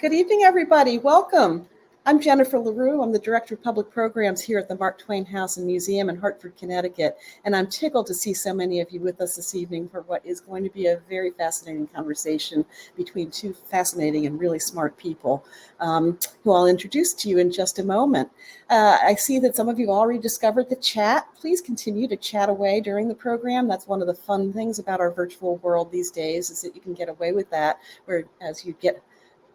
Good evening, everybody. Welcome. I'm Jennifer LaRue. I'm the Director of Public Programs here at the Mark Twain House and Museum in Hartford, Connecticut. And I'm tickled to see so many of you with us this evening for what is going to be a very fascinating conversation between two fascinating and really smart people, who I'll introduce to you in just a moment. I see that some of you already discovered the chat. Please continue to chat away during the program. That's one of the fun things about our virtual world these days, is that you can get away with that, whereas you get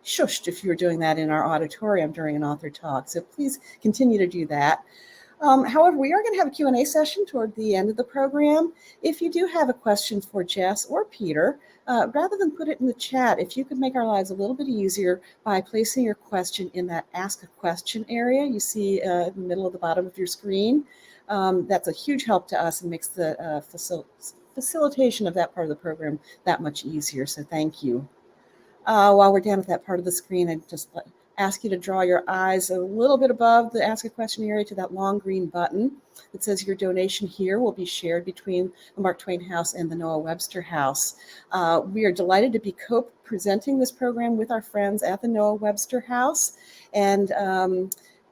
shushed if you're doing that in our auditorium during an author talk. So please continue to do that. However, we are going to have a Q&A session toward the end of the program. If you do have a question for Jess or Peter, rather than put it in the chat, if you could make our lives a little bit easier by placing your question in that Ask a Question area you see in the middle of the bottom of your screen. That's a huge help to us and makes the facilitation of that part of the program that much easier. So thank you. While we're down at that part of the screen, I'd just ask you to draw your eyes a little bit above the Ask a Question area to that long green button that says your donation here will be shared between the Mark Twain House and the Noah Webster House. We are delighted to be co-presenting this program with our friends at the Noah Webster House. And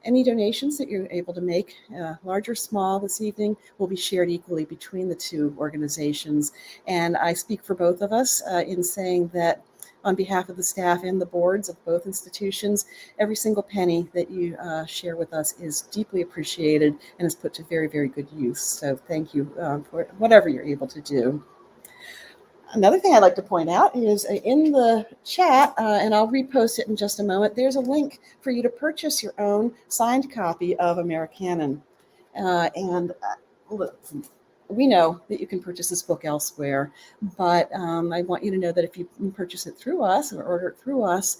any donations that you're able to make, large or small, this evening will be shared equally between the two organizations. And I speak for both of us in saying that on behalf of the staff and the boards of both institutions, every single penny that you share with us is deeply appreciated and is put to very, very good use. So thank you for whatever you're able to do. Another thing I'd like to point out is in the chat, and I'll repost it in just a moment, there's a link for you to purchase your own signed copy of Americanon. We know that you can purchase this book elsewhere, but I want you to know that if you purchase it through us or order it through us,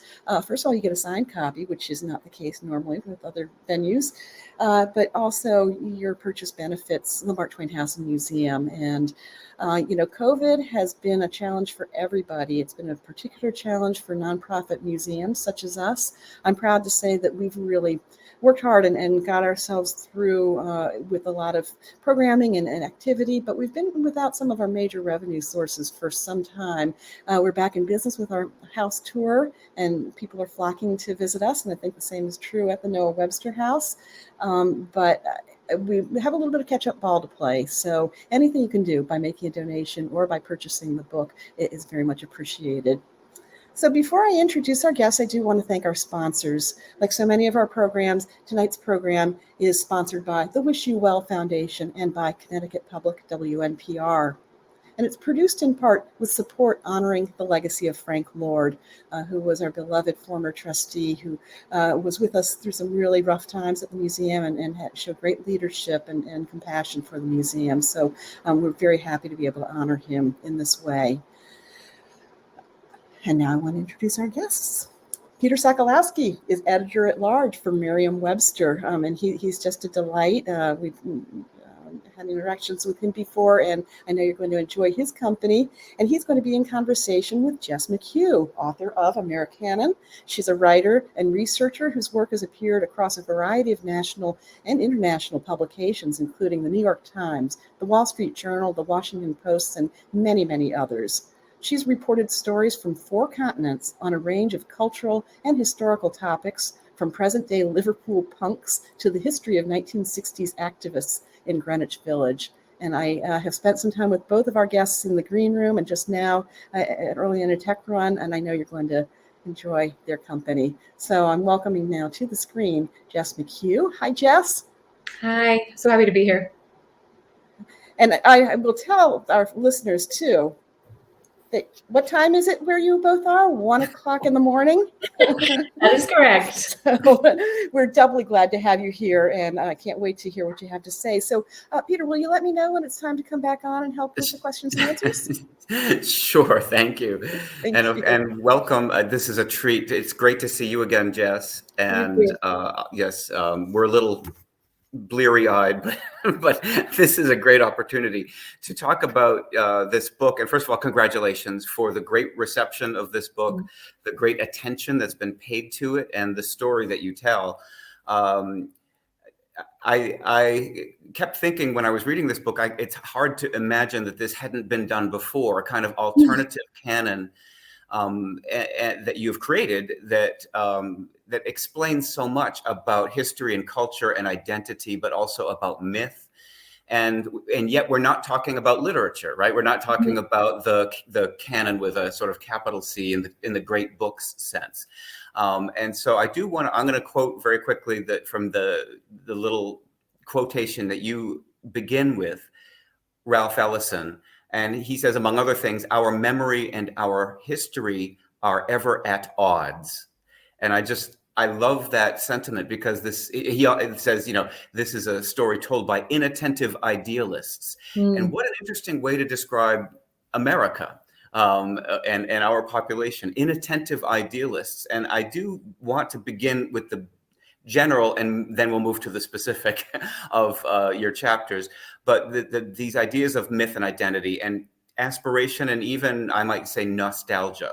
first of all, you get a signed copy, which is not the case normally with other venues, but also your purchase benefits the Mark Twain House and Museum. And, COVID has been a challenge for everybody. It's been a particular challenge for nonprofit museums such as us. I'm proud to say that we've really worked hard and got ourselves through with a lot of programming and activity, but we've been without some of our major revenue sources for some time. We're back in business with our house tour, and people are flocking to visit us, and I think the same is true at the Noah Webster House. But we have a little bit of catch-up ball to play, so anything you can do by making a donation or by purchasing the book is very much appreciated. So before I introduce our guests, I do want to thank our sponsors. Like so many of our programs, tonight's program is sponsored by the Wish You Well Foundation and by Connecticut Public WNPR. And it's produced in part with support honoring the legacy of Frank Lord, who was our beloved former trustee who was with us through some really rough times at the museum and showed great leadership and compassion for the museum. So we're very happy to be able to honor him in this way. And now I want to introduce our guests. Peter Sokolowski is editor-at-large for Merriam-Webster, and he's just a delight. We've had interactions with him before, and I know you're going to enjoy his company. And he's going to be in conversation with Jess McHugh, author of Americanon. She's a writer and researcher whose work has appeared across a variety of national and international publications, including the New York Times, the Wall Street Journal, the Washington Post, and many, many others. She's reported stories from 4 continents on a range of cultural and historical topics, from present-day Liverpool punks to the history of 1960s activists in Greenwich Village. And I have spent some time with both of our guests in the green room and just now early in a tech run, and I know you're going to enjoy their company. So I'm welcoming now to the screen Jess McHugh. Hi, Jess. Hi, so happy to be here. And I will tell our listeners, too, what time is it where you both are? 1 o'clock in the morning? That is correct. So we're doubly glad to have you here, and I can't wait to hear what you have to say. So, Peter, will you let me know when it's time to come back on and help with the questions and answers? Sure, thank you. Thank you. And welcome. This is a treat. It's great to see you again, Jess. And yes, we're a little bleary-eyed, but this is a great opportunity to talk about this book. And first of all, congratulations for the great reception of this book, the great attention that's been paid to it, and the story that you tell. I kept thinking when I was reading this book, it's hard to imagine that this hadn't been done before, a kind of alternative canon that you've created that that explains so much about history and culture and identity, but also about myth. And yet we're not talking about literature, right? We're not talking about the canon with a sort of capital C in the great books sense. And so I'm going to quote very quickly that from the little quotation that you begin with, Ralph Ellison. And he says, among other things, our memory and our history are ever at odds. And I love that sentiment, because it says, this is a story told by inattentive idealists. And what an interesting way to describe America and our population, inattentive idealists. And I do want to begin with the general, and then we'll move to the specific of your chapters. But these ideas of myth and identity and aspiration, and even I might say nostalgia,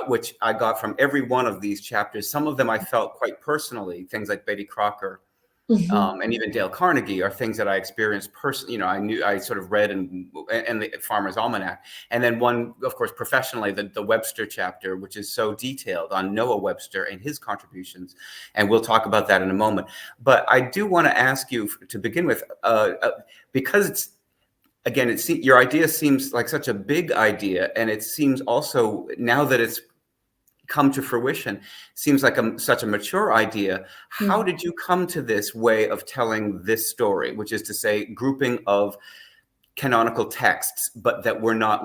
which I got from every one of these chapters. Some of them I felt quite personally, things like Betty Crocker, and even Dale Carnegie are things that I experienced personally. I sort of read and the Farmer's Almanac, and then one, of course, professionally, the Webster chapter, which is so detailed on Noah Webster and his contributions, and we'll talk about that in a moment. But I do want to ask you to begin with, because your idea seems like such a big idea, and it seems also, now that it's come to fruition, seems like such a mature idea. How did you come to this way of telling this story, which is to say grouping of canonical texts, but that were not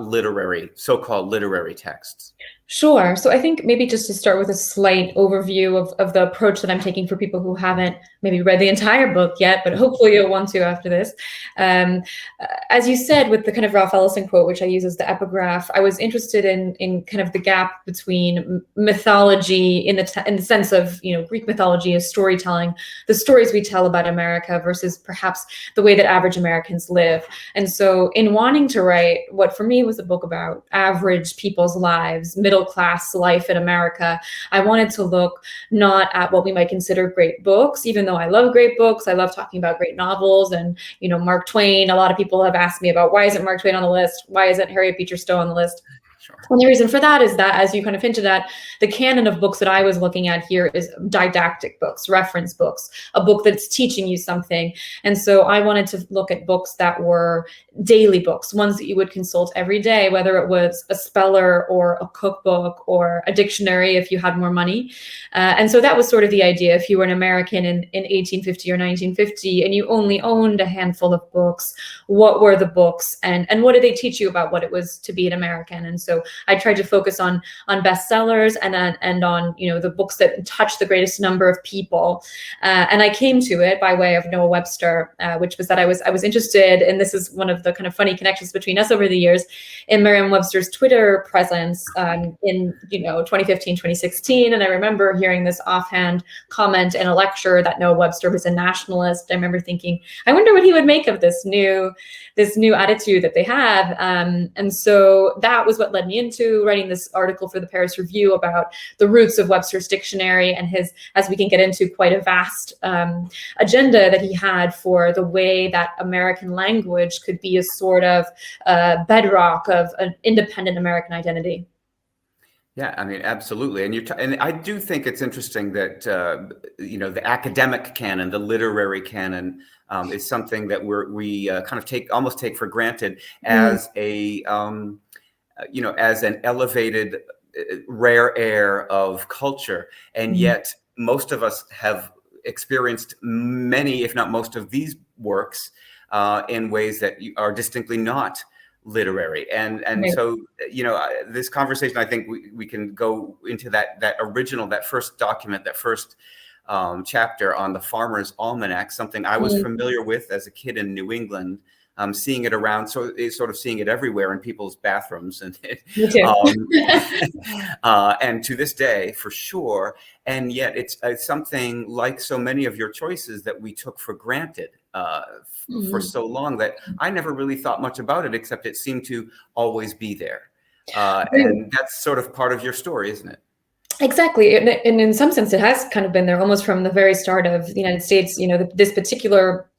so-called literary texts? Sure. So I think maybe just to start with a slight overview of the approach that I'm taking for people who haven't maybe read the entire book yet, but hopefully you'll want to after this. As you said, with the kind of Ralph Ellison quote, which I use as the epigraph, I was interested in kind of the gap between mythology in the sense of, Greek mythology as storytelling, the stories we tell about America versus perhaps the way that average Americans live. And so in wanting to write what for me was a book about average people's lives, middle-class life in America, I wanted to look not at what we might consider great books, even though I love great books. I love talking about great novels and, Mark Twain. A lot of people have asked me about, why isn't Mark Twain on the list? Why isn't Harriet Beecher Stowe on the list? Sure. And the reason for that is that, as you kind of hinted at, the canon of books that I was looking at here is didactic books, reference books, a book that's teaching you something. And so I wanted to look at books that were daily books, ones that you would consult every day, whether it was a speller or a cookbook or a dictionary if you had more money. And so that was sort of the idea. If you were an American in 1850 or 1950 and you only owned a handful of books, what were the books and what did they teach you about what it was to be an American? And so I tried to focus on bestsellers and on the books that touch the greatest number of people. And I came to it by way of Noah Webster, which was that I was interested, and this is one of the kind of funny connections between us over the years, in Merriam-Webster's Twitter presence in 2015, 2016. And I remember hearing this offhand comment in a lecture that Noah Webster was a nationalist. I remember thinking, I wonder what he would make of this new attitude that they have. And so that was what led me into writing this article for the Paris Review about the roots of Webster's dictionary and his, as we can get into, quite a vast agenda that he had for the way that American language could be a sort of bedrock of an independent American identity. Yeah, I mean, absolutely. And I do think it's interesting that, the academic canon, the literary canon, is something that we kind of almost take for granted as as an elevated, rare air of culture. And yet most of us have experienced many, if not most of these works in ways that are distinctly not literary. And Right. So, this conversation, I think we can go into that original, that first document, that first chapter on the Farmer's Almanac, something I was familiar with as a kid in New England, seeing it around, so it's sort of seeing it everywhere in people's bathrooms, and Me too. and to this day, for sure. And yet, it's something like so many of your choices that we took for granted for so long that I never really thought much about it, except it seemed to always be there. And that's sort of part of your story, isn't it? Exactly. And in some sense, it has kind of been there almost from the very start of the United States. This particular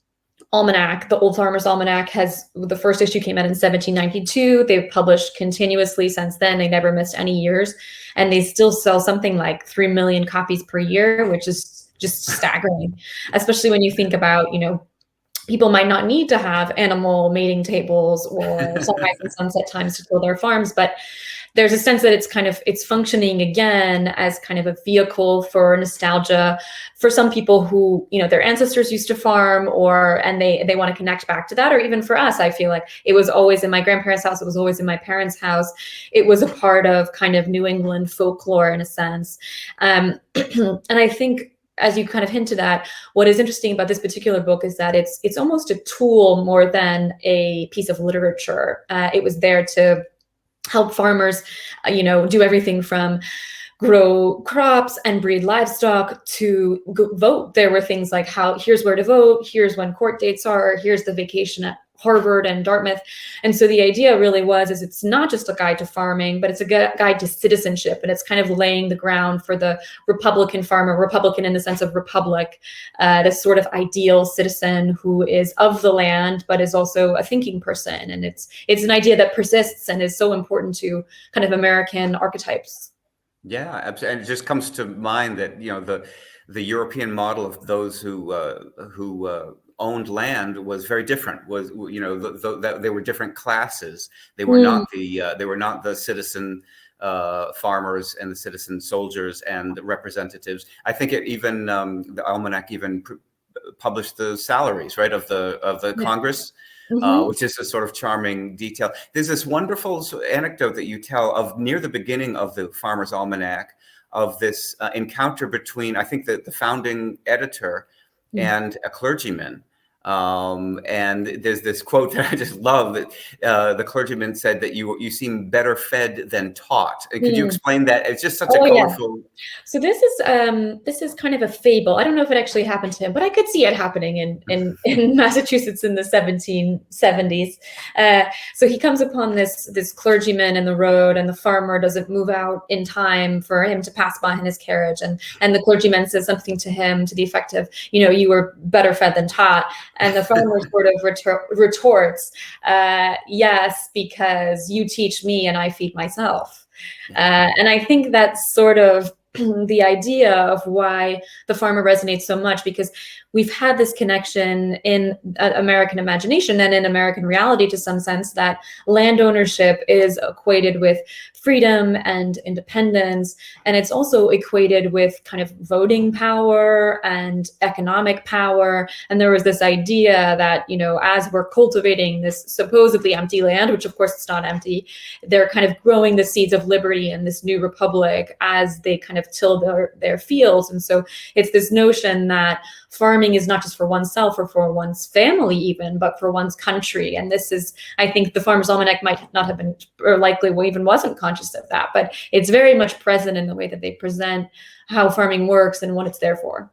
Almanac, the Old Farmer's Almanac, the first issue came out in 1792. They've published continuously since then. They never missed any years. And they still sell something like 3 million copies per year, which is just staggering, especially when you think about, people might not need to have animal mating tables or sunrise and sunset times to till their farms, but there's a sense that it's functioning again as kind of a vehicle for nostalgia for some people who, their ancestors used to farm and they want to connect back to that. Or even for us, I feel like it was always in my grandparents' house. It was always in my parents' house. It was a part of kind of New England folklore in a sense. And I think, as you kind of hinted at, what is interesting about this particular book is that it's almost a tool more than a piece of literature. It was there to help farmers, do everything from grow crops and breed livestock to vote. There were things like here's where to vote, here's when court dates are, here's the vacation at Hartford and Dartmouth. And so the idea really is it's not just a guide to farming, but it's a guide to citizenship. And it's kind of laying the ground for the Republican farmer, Republican in the sense of republic, this sort of ideal citizen who is of the land, but is also a thinking person. And it's an idea that persists and is so important to kind of American archetypes. Yeah, absolutely. And it just comes to mind that, the European model of those who owned land was very different. That they were different classes. They were not the citizen farmers and the citizen soldiers and the representatives. I think the Almanac even published the salaries, right, of the Congress. Which is a sort of charming detail. There's this wonderful anecdote that you tell of near the beginning of the Farmer's Almanac, of this encounter between, I think, the founding editor and a clergyman. And there's this quote that I just love, that the clergyman said that you seem better fed than taught. Could you explain that? It's just such a colorful. Yeah. So this is kind of a fable. I don't know if it actually happened to him, but I could see it happening in Massachusetts in the 1770s. So he comes upon this clergyman in the road, and the farmer doesn't move out in time for him to pass by in his carriage. And the clergyman says something to him to the effect of, you were better fed than taught. And the farmer sort of retorts, yes, because you teach me and I feed myself. And I think that's sort of the idea of why the farmer resonates so much, because we've had this connection in American imagination and in American reality to some sense that land ownership is equated with freedom and independence. And it's also equated with kind of voting power and economic power. And there was this idea that, as we're cultivating this supposedly empty land, which of course it's not empty, they're kind of growing the seeds of liberty in this new republic as they kind of till their fields. And so it's this notion that farming is not just for oneself or for one's family even, but for one's country. And this is, I think the Farmer's Almanac might not have been, or likely even wasn't conscious of that, but it's very much present in the way that they present how farming works and what it's there for.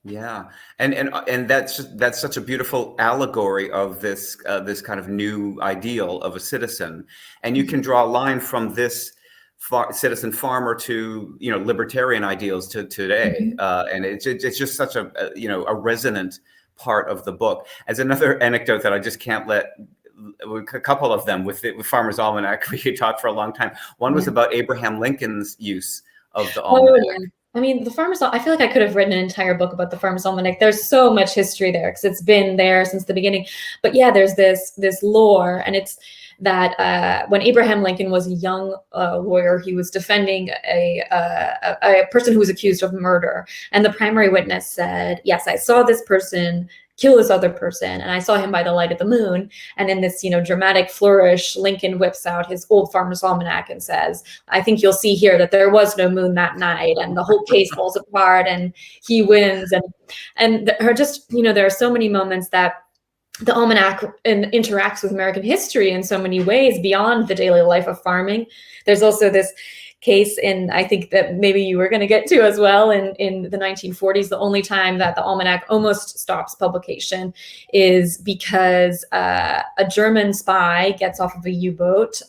Yeah, and that's such a beautiful allegory of this kind of new ideal of a citizen, and you can draw a line from this citizen farmer to libertarian ideals to today, and it's just such a resonant part of the book. As another anecdote that I just can't let. A couple of them with Farmer's Almanac we could talk for a long time. One was about Abraham Lincoln's use of the Almanac. Oh, yeah. I mean, I feel like I could have written an entire book about the Farmer's Almanac. There's so much history there because it's been there since the beginning. But yeah, there's this lore, and it's that when Abraham Lincoln was a young lawyer, he was defending a person who was accused of murder. And the primary witness said, yes, I saw this person kill this other person, and I saw him by the light of the moon. And in this, dramatic flourish, Lincoln whips out his old Farmer's Almanac and says, I think you'll see here that there was no moon that night, and the whole case falls apart and he wins. And there are so many moments that the Almanac interacts with American history in so many ways beyond the daily life of farming. There's also this case, and I think that maybe you were going to get to as well, in the 1940s, the only time that the Almanac almost stops publication is because a German spy gets off of a U-boat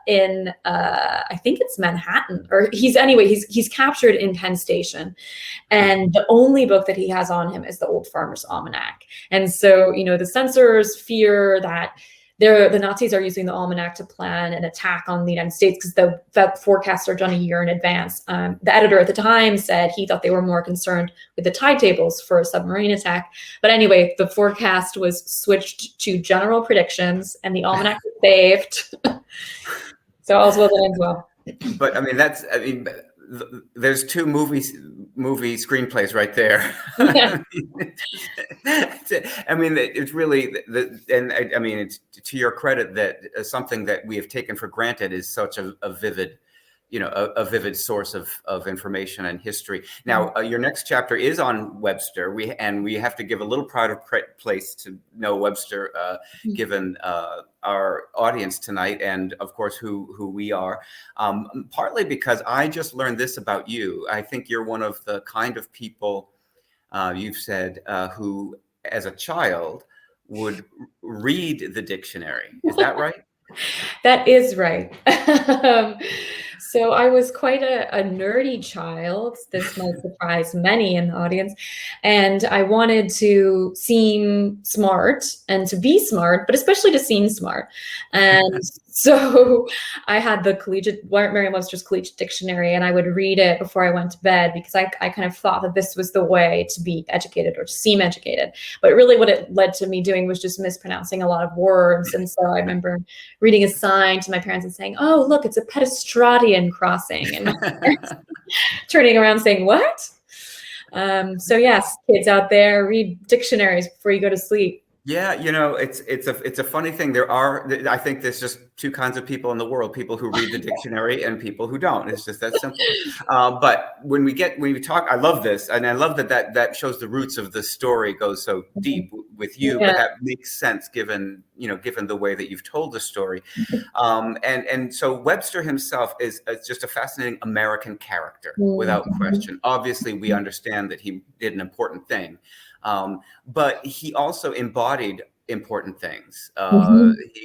in I think it's Manhattan, or he's captured in Penn Station, and the only book that he has on him is the Old Farmer's Almanac. And so, the censors fear that the Nazis are using the Almanac to plan an attack on the United States, because the forecasts are done a year in advance. The editor at the time said he thought they were more concerned with the tide tables for a submarine attack. But anyway, the forecast was switched to general predictions, and the Almanac was saved. So all's well that ends well. But there's two movie screenplays right there. Yeah. It's really it's to your credit that something that we have taken for granted is such a vivid, a vivid source of information and history. Now, your next chapter is on Webster. We have to give a little pride of place to know Webster, given our audience tonight, and of course who we are. Partly because I just learned this about you. I think you're one of the kind of people, you've said, who as a child would read the dictionary. Is that right? That is right. So I was quite a nerdy child. This might surprise many in the audience. And I wanted to seem smart and to be smart, but especially to seem smart. And so I had the Merriam-Webster's Collegiate Dictionary, and I would read it before I went to bed, because I kind of thought that this was the way to be educated or to seem educated. But really what it led to me doing was just mispronouncing a lot of words. And so I remember reading a sign to my parents and saying, "Oh, look, it's a pedestrian crossing." And my parents turning around saying, "What?" So yes, kids out there, read dictionaries before you go to sleep. Yeah, it's a funny thing. I think there's just two kinds of people in the world: people who read the dictionary and people who don't. It's just that simple. But when we talk, I love this, and I love that shows the roots of the story goes so deep with you. Yeah. But that makes sense given the way that you've told the story. And so Webster himself is just a fascinating American character, without question. Obviously, we understand that he did an important thing. But he also embodied important things.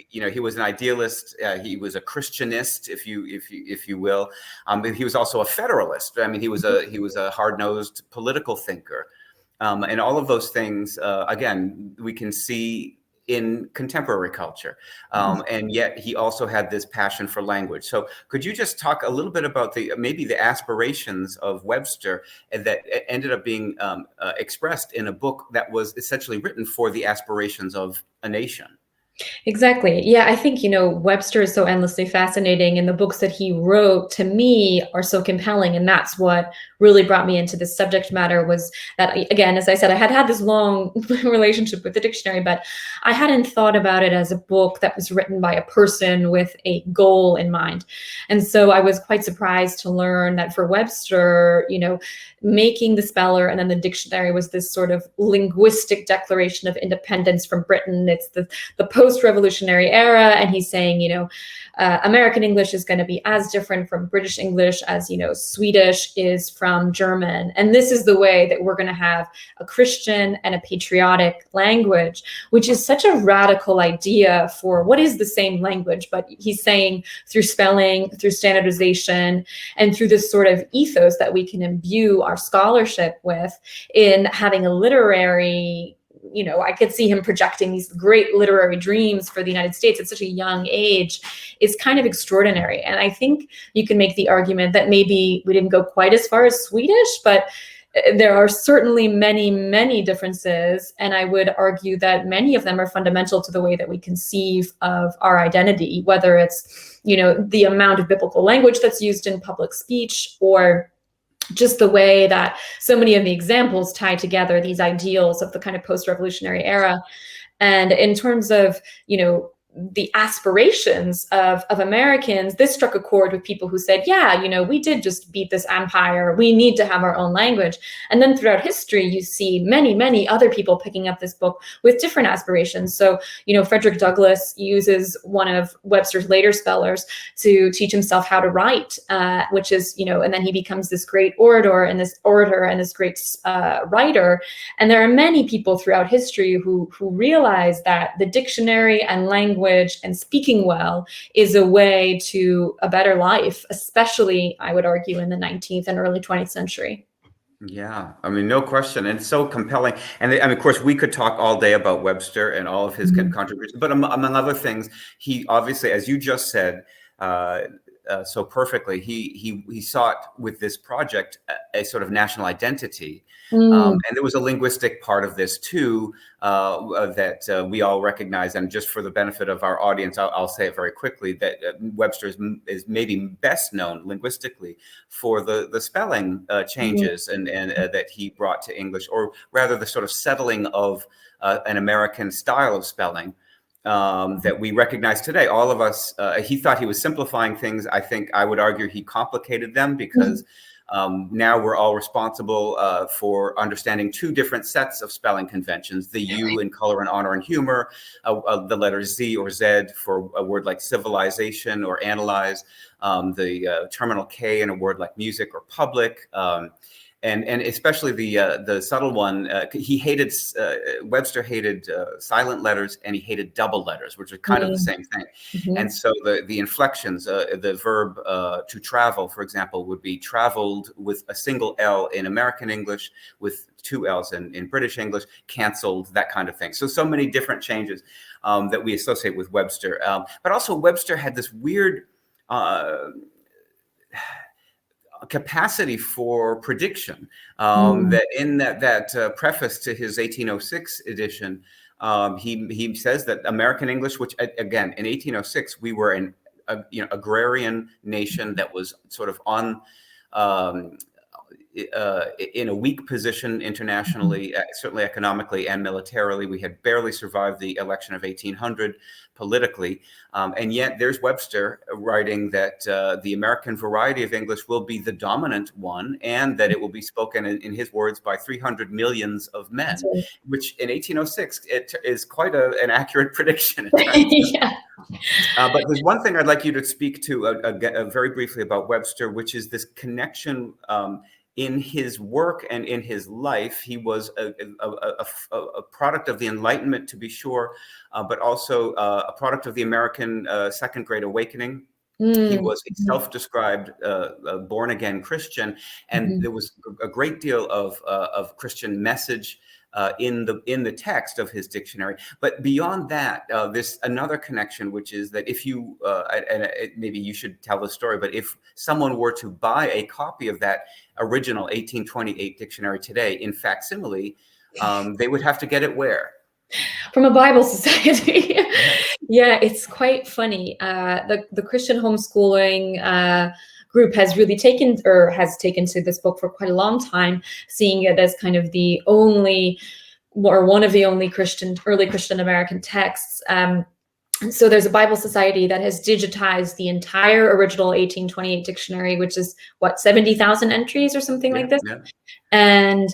He was an idealist. He was a Christianist, if you will. But he was also a Federalist. He was a hard-nosed political thinker, and all of those things. Again, we can see in contemporary culture. And yet he also had this passion for language. So could you just talk a little bit about maybe the aspirations of Webster that ended up being expressed in a book that was essentially written for the aspirations of a nation? Exactly. Yeah, I think, Webster is so endlessly fascinating, and the books that he wrote, to me, are so compelling. And that's what really brought me into this subject matter, was that, again, as I said, I had this long relationship with the dictionary, but I hadn't thought about it as a book that was written by a person with a goal in mind. And so I was quite surprised to learn that for Webster, making the speller and then the dictionary was this sort of linguistic declaration of independence from Britain. It's the post-revolutionary era, and he's saying, American English is going to be as different from British English as, Swedish is from German. And this is the way that we're going to have a Christian and a patriotic language, which is such a radical idea for what is the same language. But he's saying through spelling, through standardization, and through this sort of ethos that we can imbue our scholarship with, in having a literary, I could see him projecting these great literary dreams for the United States at such a young age, is kind of extraordinary. And I think you can make the argument that maybe we didn't go quite as far as Swedish, but there are certainly many, many differences. And I would argue that many of them are fundamental to the way that we conceive of our identity, whether it's, the amount of biblical language that's used in public speech, or just the way that so many of the examples tie together these ideals of the kind of post-revolutionary era. And in terms of, the aspirations of Americans, this struck a chord with people who said, yeah, we did just beat this empire. We need to have our own language. And then throughout history, you see many, many other people picking up this book with different aspirations. So, Frederick Douglass uses one of Webster's later spellers to teach himself how to write, which is, and then he becomes this great orator and this great writer. And there are many people throughout history who realize that the dictionary and language and speaking well is a way to a better life, especially, I would argue, in the 19th and early 20th century. Yeah, I mean, no question. And it's so compelling. And I mean, of course, we could talk all day about Webster and all of his contributions, but among other things, he obviously, as you just said, so perfectly, he sought with this project a sort of national identity. And there was a linguistic part of this too, that we all recognize. And just for the benefit of our audience, I'll say it very quickly, that Webster is maybe best known linguistically for the spelling changes and that he brought to English, or rather the sort of settling of an American style of spelling. That we recognize today. All of us, he thought he was simplifying things. I think I would argue he complicated them, because now we're all responsible for understanding two different sets of spelling conventions: the U in color and honor and humor, the letter Z or Z for a word like civilization or analyze, the terminal K in a word like music or public. And especially the subtle one, Webster hated silent letters, and he hated double letters, which are kind of the same thing. And so the inflections, the verb to travel, for example, would be traveled with a single L in American English, with two L's in British English, canceled, that kind of thing. So many different changes that we associate with Webster. But also Webster had this weird capacity for prediction, that in that preface to his 1806 edition, he says that American English, which again in 1806 we were an agrarian nation that was sort of on in a weak position internationally, certainly economically and militarily. We had barely survived the election of 1800 politically. And yet there's Webster writing that the American variety of English will be the dominant one, and that it will be spoken, in his words, by 300 millions of men, which in 1806, it is quite an accurate prediction. Yeah. But there's one thing I'd like you to speak to very briefly about Webster, which is this connection in his work and in his life. He was a product of the Enlightenment, to be sure, but also a product of the American Second Great Awakening. He was a self-described born-again Christian, and there was a great deal of Christian message in the text of his dictionary. But beyond that, there's another connection, which is that if you, maybe you should tell the story, but if someone were to buy a copy of that original 1828 dictionary today in facsimile, they would have to get it where? From a Bible society. Yeah, it's quite funny. The Christian homeschooling group has really taken to this book for quite a long time, seeing it as kind of the only, or one of the only early Christian American texts. And so there's a Bible Society that has digitized the entire original 1828 dictionary, which is 70,000 entries or something like this. Yeah. And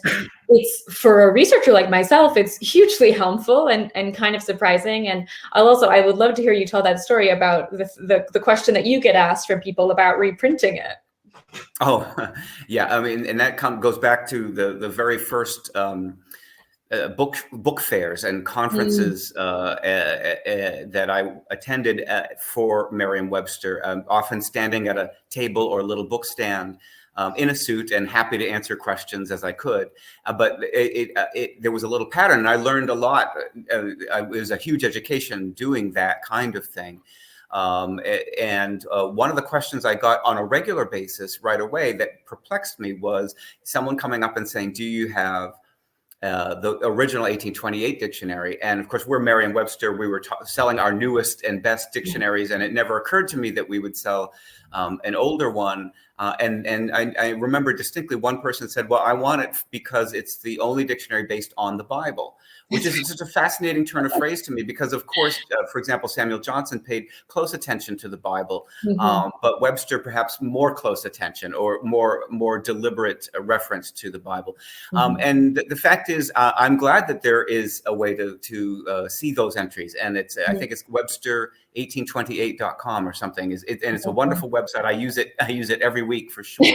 it's, for a researcher like myself, it's hugely helpful and kind of surprising. And I would love to hear you tell that story about the question that you get asked from people about reprinting it. Oh, yeah. I mean, and that goes back to the very first book fairs and conferences that I attended for Merriam-Webster, often standing at a table or a little book stand in a suit and happy to answer questions as I could. But there was a little pattern, and I learned a lot. It was a huge education doing that kind of thing. And one of the questions I got on a regular basis right away that perplexed me was someone coming up and saying, do you have the original 1828 dictionary? And of course, we're Merriam-Webster. We were selling our newest and best dictionaries, and it never occurred to me that we would sell an older one. And I remember distinctly one person said, well, I want it because it's the only dictionary based on the Bible, which is such a fascinating turn of phrase to me, because of course, for example, Samuel Johnson paid close attention to the Bible, but Webster perhaps more close attention, or more deliberate reference to the Bible. And the fact is, I'm glad that there is a way to see those entries, and it's I think it's Webster1828.com or something. And it's a wonderful website. I use it every week for sure.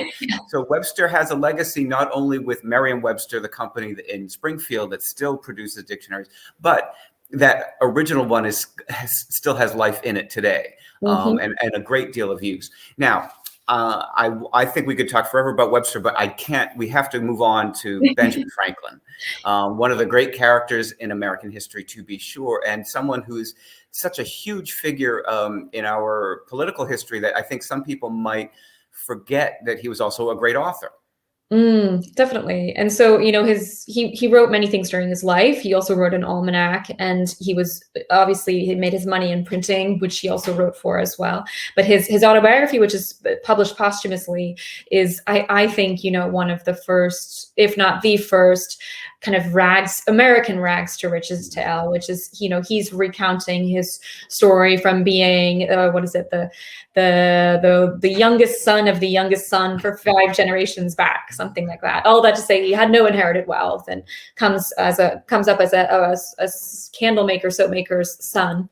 So Webster has a legacy not only with Merriam-Webster, the company in Springfield that still produces dictionaries, but that original one still has life in it today, and a great deal of use. Now, I think we could talk forever about Webster, but I can't. We have to move on to Benjamin Franklin, one of the great characters in American history, to be sure, and someone who's such a huge figure in our political history that I think some people might forget that he was also a great author. Definitely. And so, he wrote many things during his life. He also wrote an almanac, and he made his money in printing, which he also wrote for as well. But his autobiography, which is published posthumously, is, I think, one of the first, if not the first, kind of American rags to riches tale, which is, he's recounting his story from being, the youngest son of the youngest son for 5 generations back, something like that. All that to say, he had no inherited wealth, and comes up as a candle maker, soap maker's son.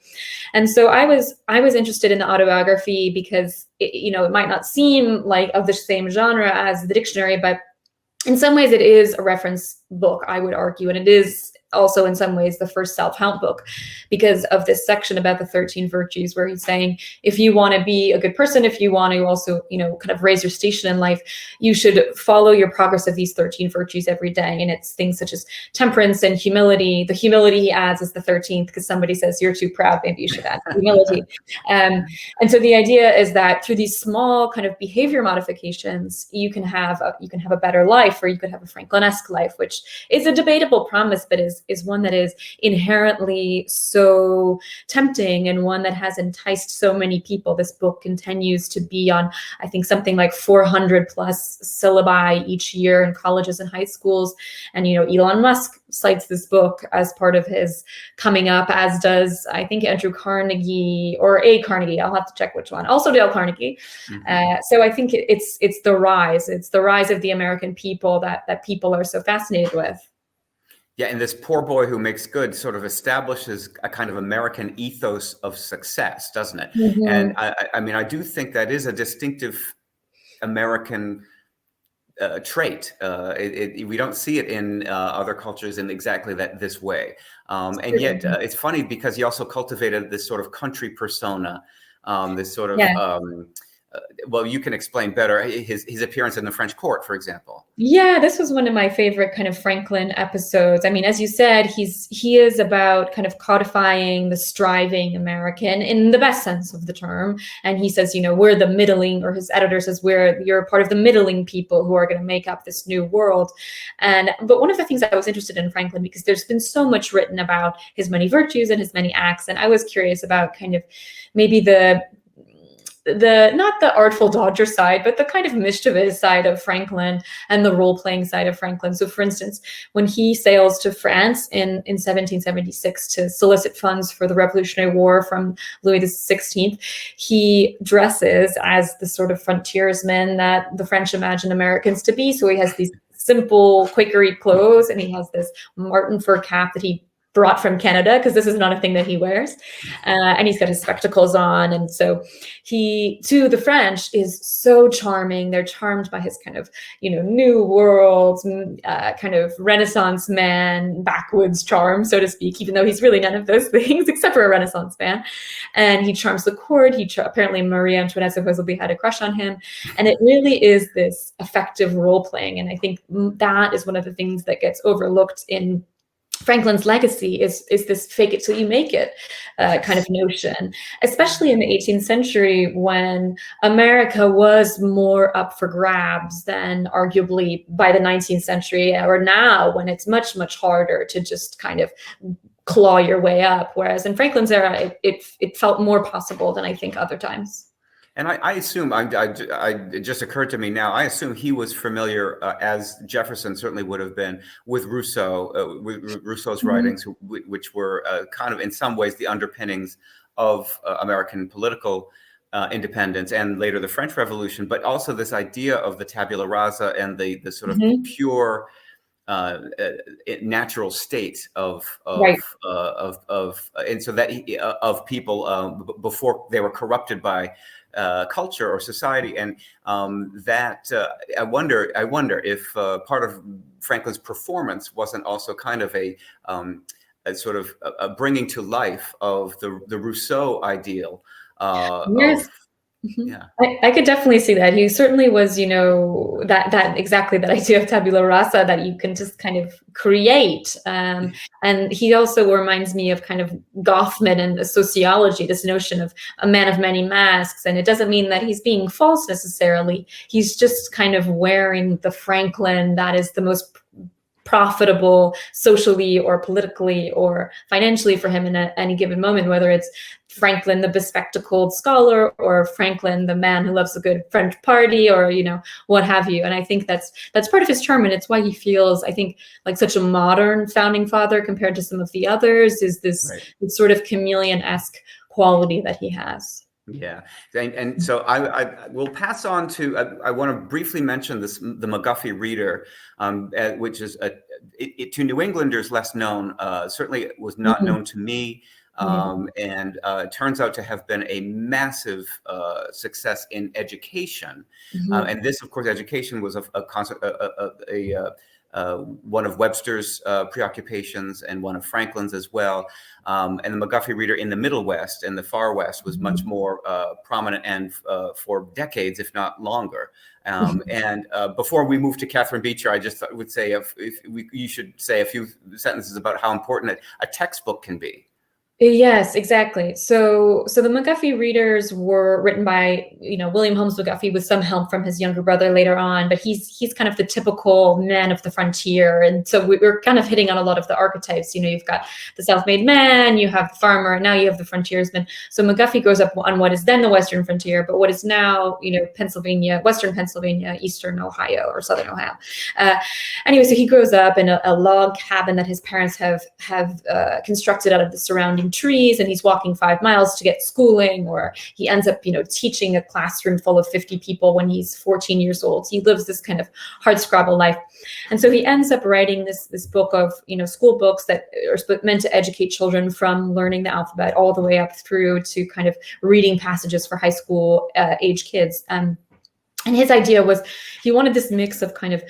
And so I was interested in the autobiography because it might not seem like of the same genre as the dictionary, but in some ways it is a reference book, I would argue, and it is also in some ways the first self-help book, because of this section about the 13 virtues, where he's saying, if you want to be a good person, if you want to also, kind of raise your station in life, you should follow your progress of these 13 virtues every day. And it's things such as temperance and humility. The humility he adds is the 13th, because somebody says, you're too proud, maybe you should add humility. And so the idea is that through these small kind of behavior modifications, you can have a better life, or you could have a Franklin-esque life, which is a debatable promise, but is one that is inherently so tempting, and one that has enticed so many people. This book continues to be on, I think, something like 400 plus syllabi each year in colleges and high schools. And, Elon Musk cites this book as part of his coming up, as does, I think, Andrew Carnegie, or A. Carnegie. I'll have to check which one. Also Dale Carnegie. So I think it's the rise. It's the rise of the American people that people are so fascinated with. Yeah, and this poor boy who makes good sort of establishes a kind of American ethos of success, doesn't it? And I do think that is a distinctive American trait. We don't see it in other cultures in exactly this way. And yet it's funny, because he also cultivated this sort of country persona, this sort of well, you can explain better his appearance in the French court, for example. Yeah, this was one of my favorite kind of Franklin episodes. I mean, as you said, he is about kind of codifying the striving American in the best sense of the term. And he says, we're the middling, or his editor says, you're part of the middling people who are going to make up this new world. But one of the things I was interested in Franklin, because there's been so much written about his many virtues and his many acts, and I was curious about kind of maybe the not the artful dodger side, but the kind of mischievous side of Franklin, and the role-playing side of Franklin. So for instance, when he sails to France in 1776 to solicit funds for the Revolutionary War from Louis XVI, he dresses as the sort of frontiersman that the French imagine Americans to be. So he has these simple Quakery clothes, and he has this marten fur cap that he brought from Canada, because this is not a thing that he wears. And he's got his spectacles on. And so he, to the French, is so charming. They're charmed by his kind of, new world, kind of Renaissance man, backwoods charm, so to speak, even though he's really none of those things except for a Renaissance man. And he charms the court. Apparently Marie Antoinette supposedly had a crush on him. And it really is this effective role playing. And I think that is one of the things that gets overlooked in Franklin's legacy, is this fake it till you make it kind of notion, especially in the 18th century, when America was more up for grabs than arguably by the 19th century, or now, when it's much, much harder to just kind of claw your way up. Whereas in Franklin's era, it felt more possible than I think other times. And I assume, it just occurred to me now, I assume he was familiar, as Jefferson certainly would have been, with Rousseau, with Rousseau's writings, which were kind of in some ways the underpinnings of American political independence and later the French Revolution, but also this idea of the tabula rasa and the sort of pure natural state of and so that of people before they were corrupted by culture or society, and that I wonder if part of Franklin's performance wasn't also kind of a sort of a bringing to life of the Rousseau ideal. Yes. Yeah, I could definitely see that. He certainly was, that exactly that idea of tabula rasa that you can just kind of create. And he also reminds me of kind of Goffman and the sociology, this notion of a man of many masks. And it doesn't mean that he's being false necessarily. He's just kind of wearing the Franklin that is the most profitable socially or politically or financially for him in any given moment, whether it's Franklin, the bespectacled scholar, or Franklin, the man who loves a good French party, or, what have you. And I think that's part of his charm. And it's why he feels, I think, like such a modern founding father compared to some of the others, is this sort of chameleon-esque quality that he has. Yeah, and so I will pass on to. I want to briefly mention the McGuffey Reader, which is to New Englanders less known. Certainly, it was not known to me, and it turns out to have been a massive success in education. And this, of course, education was one of Webster's preoccupations and one of Franklin's as well. And the McGuffey Reader in the Middle West and the Far West was much more prominent and for decades, if not longer. And before we move to Catherine Beecher, I just would say you should say a few sentences about how important a textbook can be. Yes, exactly. So the McGuffey Readers were written by, William Holmes McGuffey with some help from his younger brother later on, but he's kind of the typical man of the frontier. And so we're kind of hitting on a lot of the archetypes. You've got the self-made man, you have the farmer, and now you have the frontiersman. So McGuffey grows up on what is then the Western frontier, but what is now, Pennsylvania, Western Pennsylvania, Eastern Ohio, or Southern Ohio. Anyway, so he grows up in a log cabin that his parents have constructed out of the surrounding trees, and he's walking 5 miles to get schooling, or he ends up teaching a classroom full of 50 people when he's 14 years old. He lives this kind of hardscrabble life, and so he ends up writing this book of school books that are meant to educate children from learning the alphabet all the way up through to kind of reading passages for high school age kids. And his idea was he wanted this mix of kind of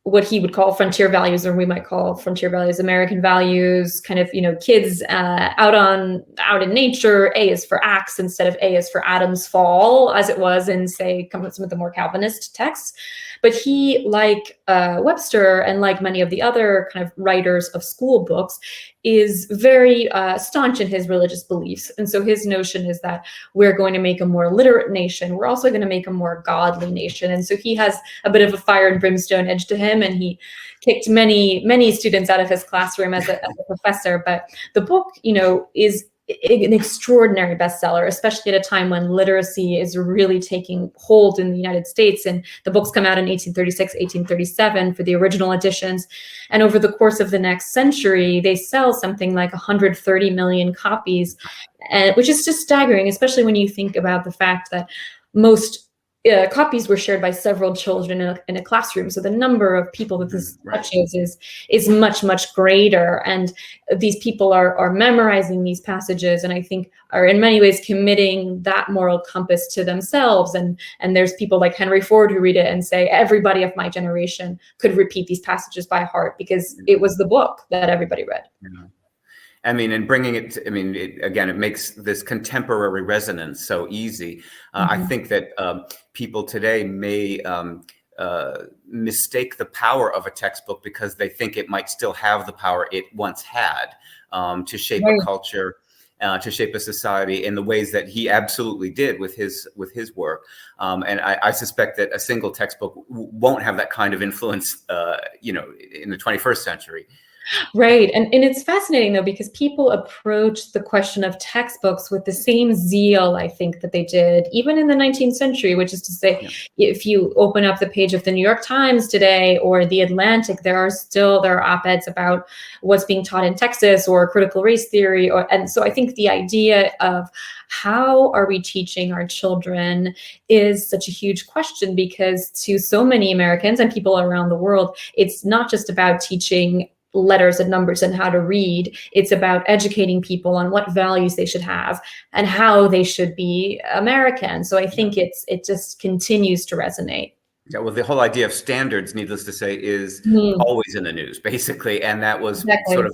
what he would call frontier values, or we might call frontier values American values, kind of, kids out in nature. A is for axe instead of A is for Adam's fall, as it was in, say, some of the more Calvinist texts. But he, like Webster and like many of the other kind of writers of school books, is very staunch in his religious beliefs. And so his notion is that we're going to make a more literate nation. We're also going to make a more godly nation. And so he has a bit of a fire and brimstone edge to him, and he kicked many, many students out of his classroom as a professor. But the book, is an extraordinary bestseller, especially at a time when literacy is really taking hold in the United States. And the books come out in 1836, 1837 for the original editions. And over the course of the next century, they sell something like 130 million copies, which is just staggering, especially when you think about the fact that most copies were shared by several children in a classroom. So the number of people that this touches is much, much greater. And these people are memorizing these passages, and I think are in many ways committing that moral compass to themselves. And there's people like Henry Ford who read it and say, everybody of my generation could repeat these passages by heart because it was the book that everybody read. Yeah. I mean, and bringing it, it makes this contemporary resonance so easy. I think that people today may mistake the power of a textbook because they think it might still have the power it once had to shape a culture, to shape a society in the ways that he absolutely did with his work. And I suspect that a single textbook won't have that kind of influence, in the 21st century. Right. And it's fascinating, though, because people approach the question of textbooks with the same zeal, I think, that they did even in the 19th century, which is to say, if you open up the page of the New York Times today or the Atlantic, there are op-eds about what's being taught in Texas or critical race theory. And so I think the idea of how are we teaching our children is such a huge question, because to so many Americans and people around the world, it's not just about teaching letters and numbers and how to read. It's about educating people on what values they should have and how they should be American. So I think it just continues to resonate. Yeah, well, the whole idea of standards, needless to say, is always in the news, basically, and that was sort of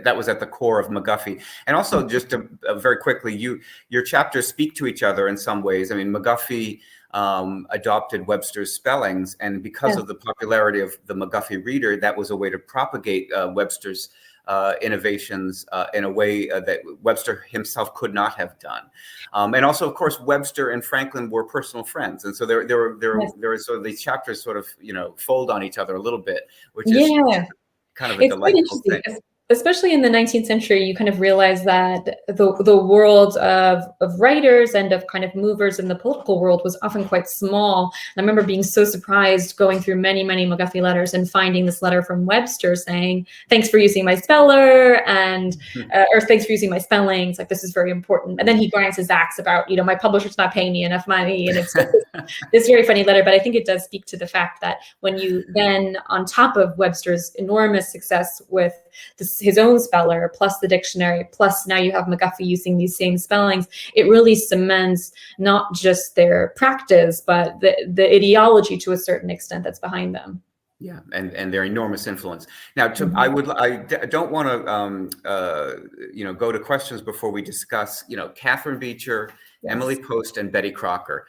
that was at the core of McGuffey. And also, just to, very quickly, your chapters speak to each other in some ways. I mean, McGuffey adopted Webster's spellings, and because of the popularity of the McGuffey reader, that was a way to propagate Webster's innovations in a way that Webster himself could not have done. And also, of course, Webster and Franklin were personal friends, and so there were sort of these chapters sort of fold on each other a little bit, which is kind of a delightful thing. Especially in the 19th century, you kind of realize that the world of writers and of kind of movers in the political world was often quite small. And I remember being so surprised going through many, many McGuffey letters and finding this letter from Webster saying, "Thanks for using my speller," and or "Thanks for using my spellings. Like, this is very important." And then he grinds his axe about, my publisher's not paying me enough money. And it's this very funny letter. But I think it does speak to the fact that when you then, on top of Webster's enormous success with his own speller, plus the dictionary, plus now you have McGuffey using these same spellings, it really cements not just their practice, but the ideology to a certain extent that's behind them. Yeah, and their enormous influence. Now, I don't want to go to questions before we discuss Catherine Beecher, Emily Post, and Betty Crocker,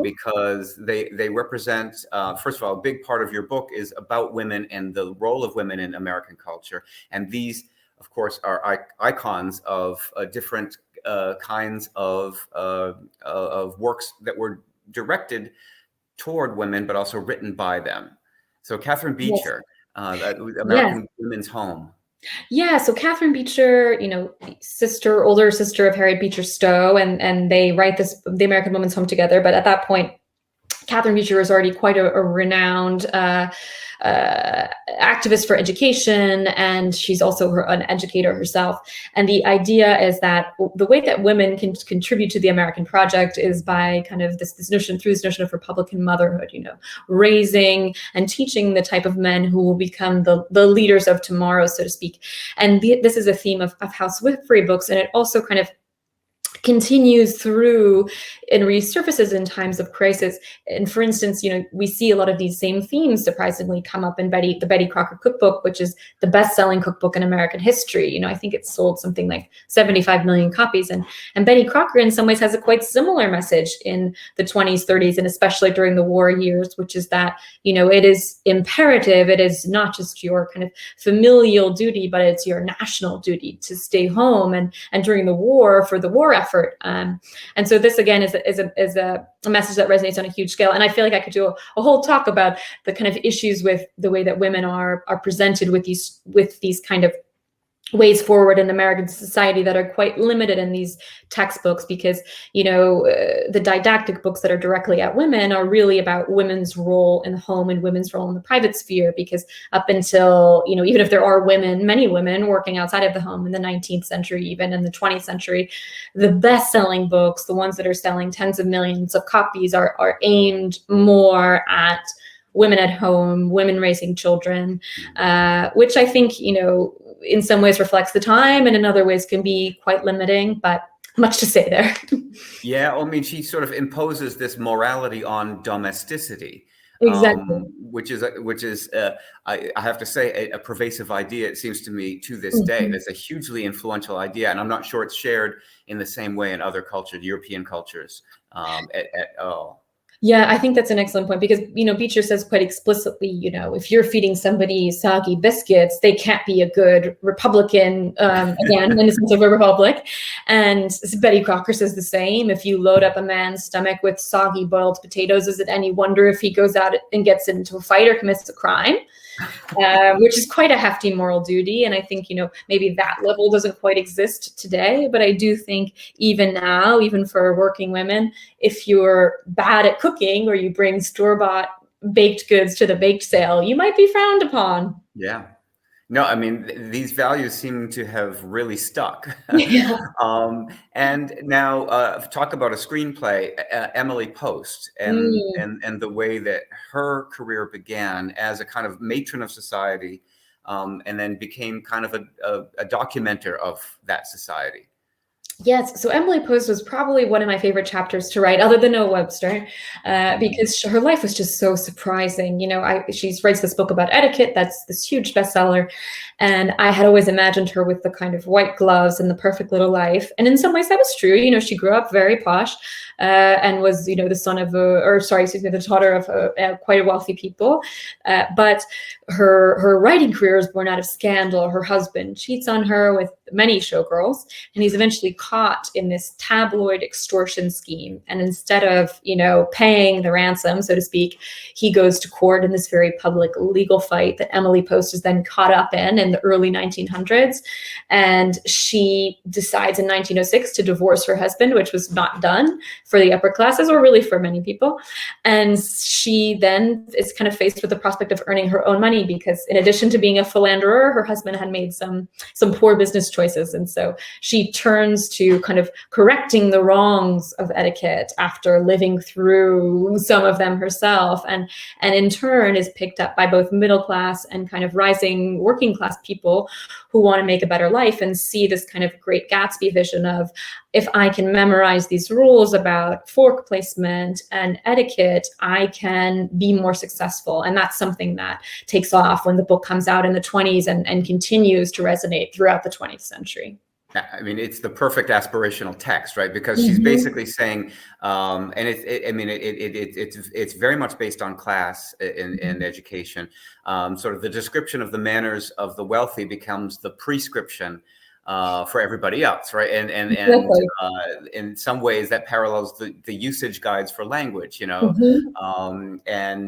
because they represent, first of all, a big part of your book is about women and the role of women in American culture, and these, of course, are icons of different kinds of works that were directed toward women, but also written by them. So Catherine Beecher, American Women's Home. Yeah, so Catherine Beecher, older sister of Harriet Beecher Stowe, and they write the American Women's Home together. But at that point, Catherine Beecher is already quite a renowned activist for education, and she's also an educator herself. And the idea is that the way that women can contribute to the American project is by kind of this notion of Republican motherhood, raising and teaching the type of men who will become the leaders of tomorrow, so to speak. And this is a theme of House Whitfrey books, and it also kind of continues through and resurfaces in times of crisis. And for instance, we see a lot of these same themes surprisingly come up in the Betty Crocker Cookbook, which is the best-selling cookbook in American history. I think it's sold something like 75 million copies. And Betty Crocker in some ways has a quite similar message in the 20s, 30s, and especially during the war years, which is that, it is imperative. It is not just your kind of familial duty, but it's your national duty to stay home and during the war for the war effort. And so this again is a message that resonates on a huge scale. And I feel like I could do a whole talk about the kind of issues with the way that women are presented with these kind of ways forward in American society that are quite limited in these textbooks, because the didactic books that are directly at women are really about women's role in the home and women's role in the private sphere, because up until even if there are many women working outside of the home in the 19th century, even in the 20th century, the best-selling books, the ones that are selling tens of millions of copies, are aimed more at women at home, women raising children, which I think in some ways reflects the time, and in other ways can be quite limiting, but much to say there. Yeah, I mean, she sort of imposes this morality on domesticity, exactly, which is I have to say a pervasive idea. It seems to me to this day, that's a hugely influential idea, and I'm not sure it's shared in the same way in other cultures, European cultures, at all. Yeah, I think that's an excellent point because, Beecher says quite explicitly, if you're feeding somebody soggy biscuits, they can't be a good Republican, again, in the sense of a republic. And Betty Crocker says the same. If you load up a man's stomach with soggy boiled potatoes, is it any wonder if he goes out and gets into a fight or commits a crime? Which is quite a hefty moral duty. And I think, maybe that level doesn't quite exist today, but I do think even now, even for working women, if you're bad at cooking or you bring store-bought baked goods to the bake sale, you might be frowned upon. Yeah. No, I mean, these values seem to have really stuck. Yeah. And now talk about a screenplay, Emily Post, and the way that her career began as a kind of matron of society, and then became kind of a documenter of that society. Yes. So Emily Post was probably one of my favorite chapters to write, other than Merriam-Webster, because her life was just so surprising. She writes this book about etiquette. That's this huge bestseller. And I had always imagined her with the kind of white gloves and the perfect little life. And in some ways that was true. She grew up very posh and was, the the daughter of quite a wealthy people. But her writing career is born out of scandal. Her husband cheats on her with many showgirls, and he's eventually caught in this tabloid extortion scheme. And instead of, paying the ransom, so to speak, he goes to court in this very public legal fight that Emily Post is then caught up in the early 1900s. And she decides in 1906 to divorce her husband, which was not done for the upper classes, or really for many people. And she then is kind of faced with the prospect of earning her own money, because in addition to being a philanderer, her husband had made some poor business choices. And so she turns to kind of correcting the wrongs of etiquette after living through some of them herself, and in turn is picked up by both middle class and kind of rising working class people who want to make a better life and see this kind of Great Gatsby vision of, if I can memorize these rules about fork placement and etiquette, I can be more successful. And that's something that takes off when the book comes out in the 20s and continues to resonate throughout the 20th century. I mean, it's the perfect aspirational text, right? Because she's basically saying, and it's very much based on class in education. Sort of the description of the manners of the wealthy becomes the prescription for everybody else, right? And in some ways that parallels the usage guides for language, and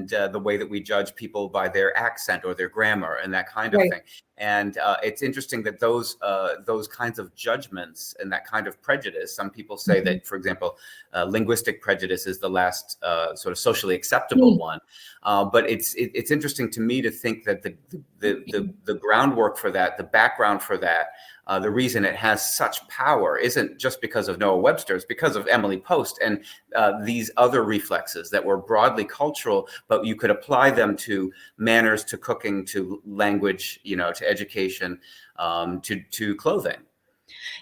the way that we judge people by their accent or their grammar and that kind of thing. And it's interesting that those kinds of judgments and that kind of prejudice, some people say that, for example, linguistic prejudice is the last sort of socially acceptable one. But it's interesting to me to think that the groundwork for that, the background for that, the reason it has such power isn't just because of Noah Webster, it's because of Emily Post and these other reflexes that were broadly cultural, but you could apply them to manners, to cooking, to language, to education, to clothing.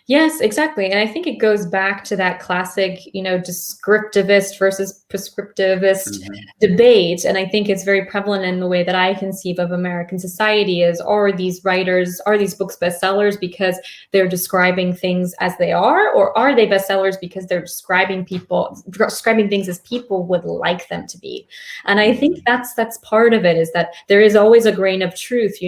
Yes, exactly. And I think it goes back to that classic, descriptivist versus prescriptivist debate. And I think it's very prevalent in the way that I conceive of American society is, are these books bestsellers because they're describing things as they are, or are they bestsellers because they're describing things as people would like them to be? And I think that's part of it, is that there is always a grain of truth,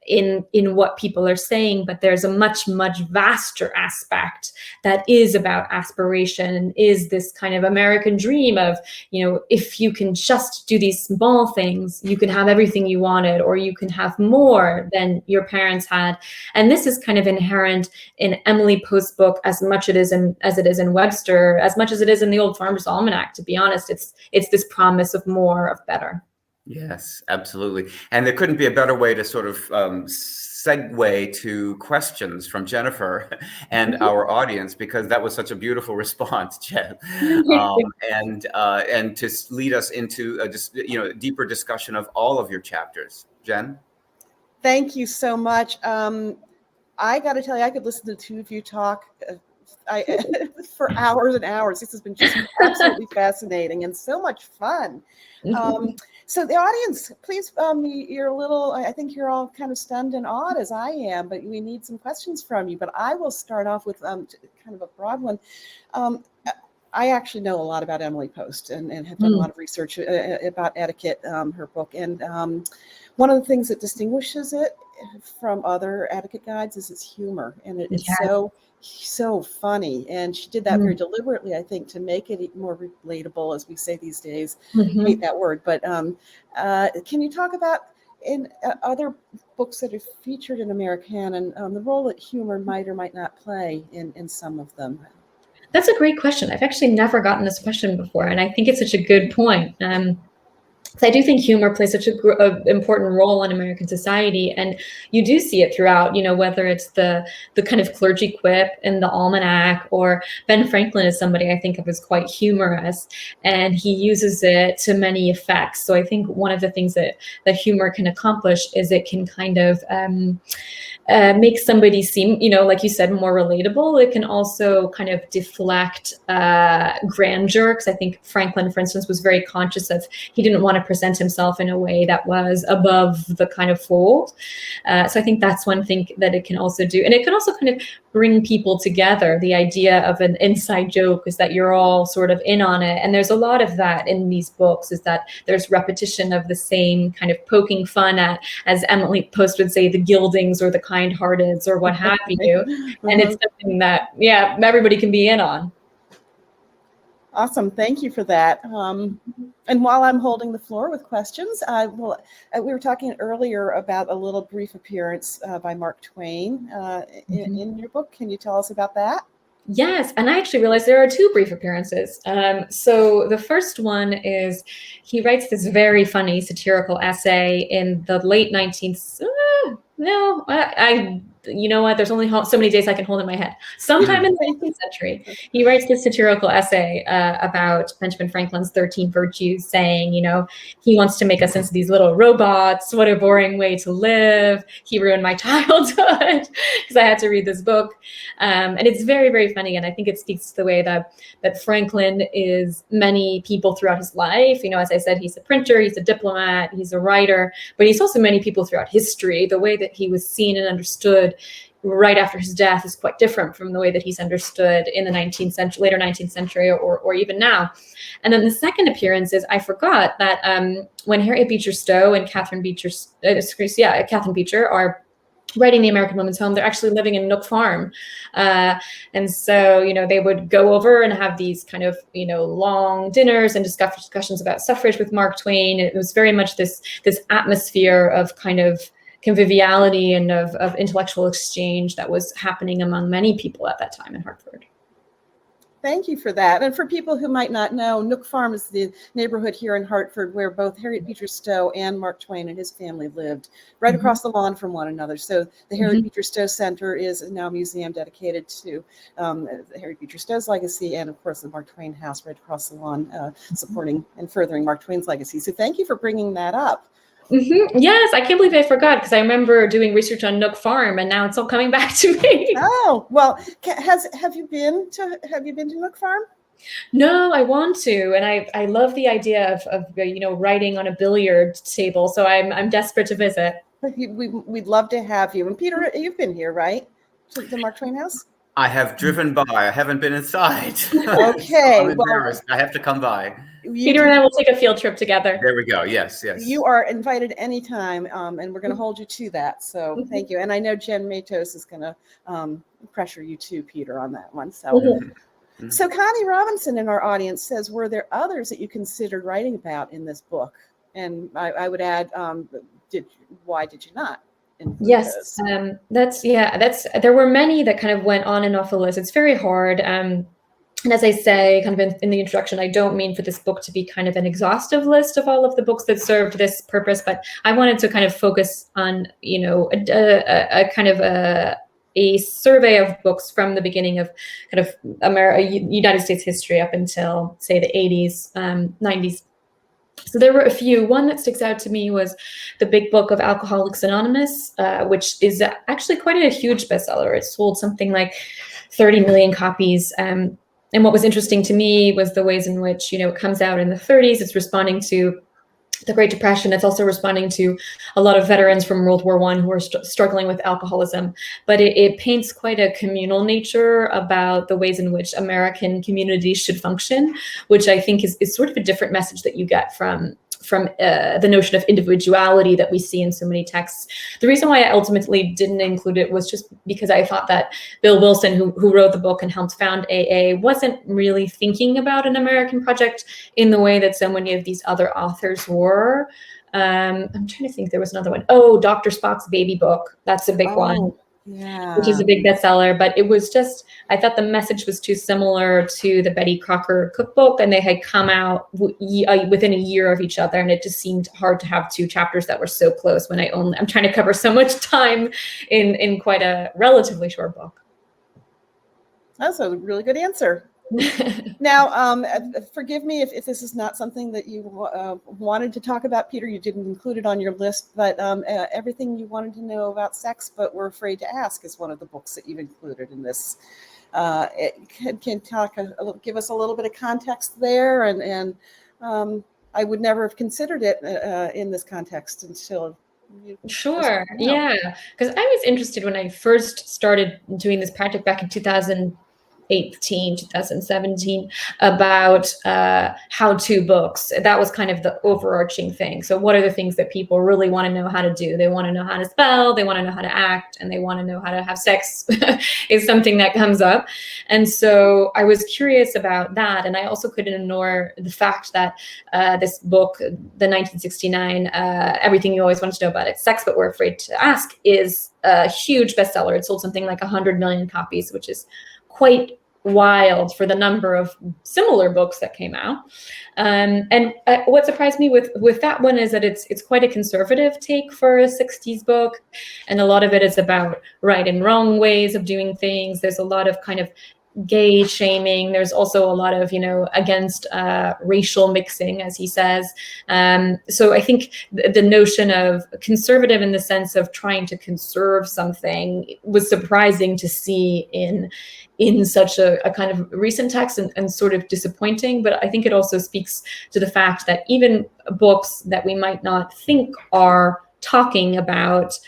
in what people are saying, but there's a much, much vaster aspect that is about aspiration and is this kind of American dream of, if you can just do these small things, you can have everything you wanted, or you can have more than your parents had. And this is kind of inherent in Emily Post's book as much as it is in Webster, as much as it is in the Old Farmer's Almanac. To be honest, it's this promise of more, of better. Yes, absolutely. And there couldn't be a better way to sort of segue to questions from Jennifer and our audience, because that was such a beautiful response, Jen, and to lead us into a deeper discussion of all of your chapters. Jen? Thank you so much. I got to tell you, I could listen to the two of you talk for hours and hours. This has been just absolutely fascinating and so much fun. So the audience, please, you're a little, I think you're all kind of stunned and awed as I am, but we need some questions from you. But I will start off with kind of a broad one. I actually know a lot about Emily Post and have done a lot of research about Etiquette, her book. And one of the things that distinguishes it from other etiquette guides is its humor. And it's so funny. And she did that very deliberately, I think, to make it more relatable, as we say these days. I hate that word. But can you talk about, in other books that are featured in Americanon, the role that humor might or might not play in some of them? That's a great question. I've actually never gotten this question before, and I think it's such a good point. So I do think humor plays such a important role in American society, and you do see it throughout, whether it's the kind of clergy quip in the Almanac, or Ben Franklin is somebody I think of as quite humorous, and he uses it to many effects. So I think one of the things that humor can accomplish is it can kind of make somebody seem, like you said, more relatable. It can also kind of deflect grandeur, because I think Franklin, for instance, was very conscious of, he didn't want to present himself in a way that was above the kind of fold. So I think that's one thing that it can also do. And it can also kind of bring people together. The idea of an inside joke is that you're all sort of in on it. And there's a lot of that in these books, is that there's repetition of the same kind of poking fun at, as Emily Post would say, the gildings or the kind-hearteds or what have you. And it's something that, everybody can be in on. Awesome. Thank you for that. And while I'm holding the floor with questions, we were talking earlier about a little brief appearance by Mark Twain in your book. Can you tell us about that? Yes, and I actually realized there are two brief appearances. So the first one is, he writes this very funny satirical essay in the late 19th. You know what? There's only so many days I can hold in my head. Sometime in the 19th century, he writes this satirical essay about Benjamin Franklin's 13 virtues, saying, he wants to make us into these little robots. What a boring way to live. He ruined my childhood because I had to read this book. And it's very, very funny. And I think it speaks to the way that Franklin is many people throughout his life. As I said, he's a printer, he's a diplomat, he's a writer, but he's also many people throughout history. The way that he was seen and understood right after his death is quite different from the way that he's understood in the 19th century, later 19th century, or even now. And then the second appearance is, I forgot that when Harriet Beecher Stowe and Catherine Beecher are writing The American Woman's Home, they're actually living in Nook Farm. And so, they would go over and have these kind of, long dinners and discussions about suffrage with Mark Twain. It was very much this atmosphere of kind of conviviality and of intellectual exchange that was happening among many people at that time in Hartford. Thank you for that. And for people who might not know, Nook Farm is the neighborhood here in Hartford where both Harriet Beecher Stowe and Mark Twain and his family lived, right across the lawn from one another. So the Harriet Beecher Stowe Center is now a museum dedicated to Harriet Beecher Stowe's legacy, and of course the Mark Twain House right across the lawn, supporting and furthering Mark Twain's legacy. So thank you for bringing that up. Yes, I can't believe I forgot, because I remember doing research on Nook Farm, and now it's all coming back to me. Oh, well, have you been to Nook Farm? No, I want to, and I love the idea of writing on a billiard table. So I'm desperate to visit. We'd love to have you. And Peter, you've been here, right, to the Mark Twain House? I have driven by. I haven't been inside. Okay. I'm embarrassed. I have to come by. Peter and I will take a field trip together. There we go. Yes. You are invited anytime, and we're going to hold you to that. So thank you. And I know Jen Matos is going to pressure you too, Peter, on that one. So, So Connie Robinson in our audience says, were there others that you considered writing about in this book? And I would add, why did you not? Yes, there were many that kind of went on and off the list. It's very hard. And as I say, kind of in the introduction, I don't mean for this book to be kind of an exhaustive list of all of the books that served this purpose, but I wanted to kind of focus on, a kind of a survey of books from the beginning of kind of United States history up until, say, the 80s, 90s. So there were a few. One that sticks out to me was the big book of Alcoholics Anonymous, which is actually quite a huge bestseller. It sold something like 30 million copies. And what was interesting to me was the ways in which, it comes out in the 30s. It's responding to the Great Depression. It's also responding to a lot of veterans from World War I who are struggling with alcoholism. But it paints quite a communal nature about the ways in which American communities should function, which I think is sort of a different message that you get from the notion of individuality that we see in so many texts. The reason why I ultimately didn't include it was just because I thought that Bill Wilson, who wrote the book and helped found AA, wasn't really thinking about an American project in the way that so many of these other authors were. I'm trying to think, there was another one. Oh, Dr. Spock's Baby Book. That's a big one. Yeah. Which is a big bestseller, but it was just, I thought the message was too similar to the Betty Crocker cookbook, and they had come out within a year of each other, and it just seemed hard to have two chapters that were so close when I'm trying to cover so much time in quite a relatively short book. That's a really good answer. Now, forgive me if this is not something that you wanted to talk about, Peter. You didn't include it on your list, but Everything You Wanted to Know About Sex But Were Afraid to Ask is one of the books that you've included in this. It can talk give us a little bit of context there, and I would never have considered it in this context until. Sure, yeah, because I was interested when I first started doing this project back in 2017 about how-to books. That was kind of the overarching thing. So what are the things that people really want to know how to do? They want to know how to spell, they want to know how to act, and they want to know how to have sex is something that comes up. And so I was curious about that. And I also couldn't ignore the fact that this book, the 1969, Everything You Always Wanted to Know About It, Sex But Were Afraid to Ask, is a huge bestseller. It sold something like 100 million copies, which is quite wild for the number of similar books that came out. And what surprised me with that one is that it's quite a conservative take for a 60s book. And a lot of it is about right and wrong ways of doing things. There's a lot of kind of gay shaming. There's also a lot of, against racial mixing, as he says. So I think the notion of conservative in the sense of trying to conserve something was surprising to see in such a kind of recent text, and sort of disappointing. But I think it also speaks to the fact that even books that we might not think are talking about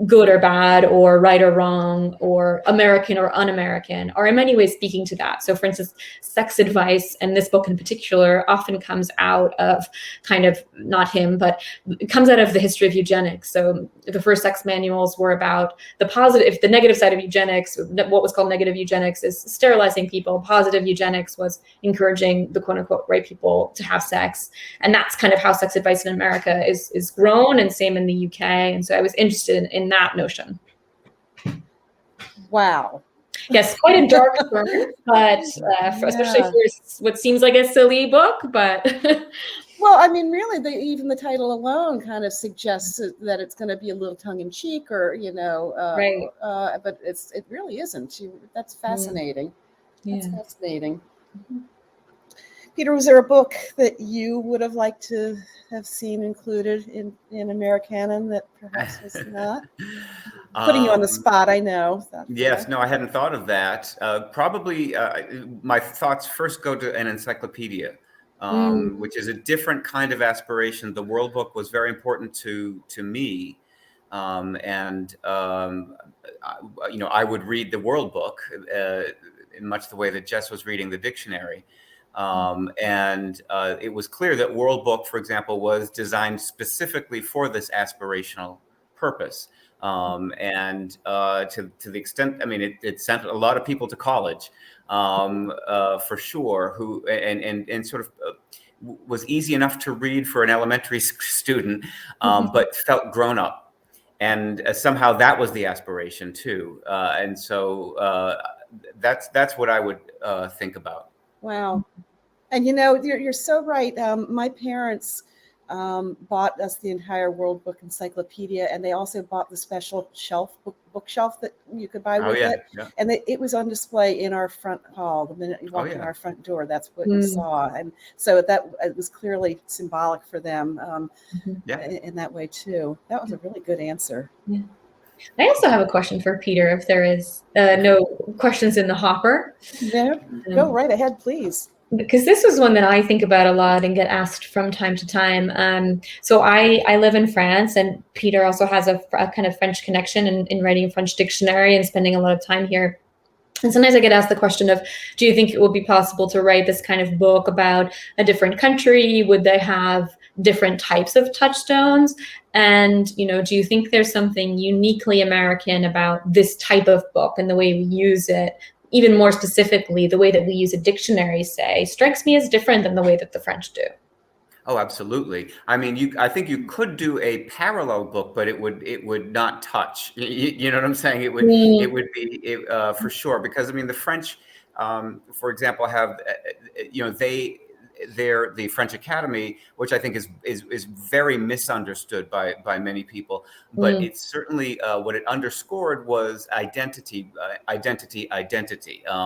good or bad, or right or wrong, or American or un-American, are in many ways speaking to that. So for instance, sex advice, and this book in particular, often comes out of kind of, not him, but it comes out of the history of eugenics. So the first sex manuals were about the negative side of eugenics. What was called negative eugenics is sterilizing people. Positive eugenics was encouraging the quote unquote right people to have sex. And that's kind of how sex advice in America is grown, and same in the UK. And so I was interested in that notion. Wow. Yes, quite a dark turn, but especially for what seems like a silly book, but well, I mean, really, even the title alone kind of suggests that it's going to be a little tongue-in-cheek, or right. But it really isn't. That's fascinating. Yeah. That's fascinating. Mm-hmm. Peter, was there a book that you would have liked to have seen included in Americanon that perhaps was not? Putting you on the spot, I know. Yes, no, I hadn't thought of that. Probably my thoughts first go to an encyclopedia, which is a different kind of aspiration. The World Book was very important to me. I would read the World Book in much the way that Jess was reading the dictionary. It was clear that World Book, for example, was designed specifically for this aspirational purpose. To the extent, I mean, it sent a lot of people to college, for sure, who and sort of was easy enough to read for an elementary student, but felt grown up. And somehow that was the aspiration too. That's what I would think about. Wow. And you're so right. My parents bought us the entire World Book Encyclopedia, and they also bought the special bookshelf that you could buy with it. Yeah. And it was on display in our front hall. The minute you walked in our front door, that's what you saw. And so it was clearly symbolic for them in that way too. That was a really good answer. Yeah. I also have a question for Peter, if there is no questions in the hopper. Yeah, go right ahead, please. because this was one that I think about a lot and get asked from time to time. So I live in France, and Peter also has a kind of French connection in writing a French dictionary and spending a lot of time here. And sometimes I get asked the question of, do you think it would be possible to write this kind of book about a different country? Would they have different types of touchstones? And, do you think there's something uniquely American about this type of book and the way we use it? Even more specifically, the way that we use a dictionary, say, strikes me as different than the way that the French do. Oh, absolutely. I mean, I think you could do a parallel book, but it would not touch. You know what I'm saying? It would be for sure, because I mean the French, for example, have the French Academy, which I think is very misunderstood by many people. But it's certainly what it underscored was identity.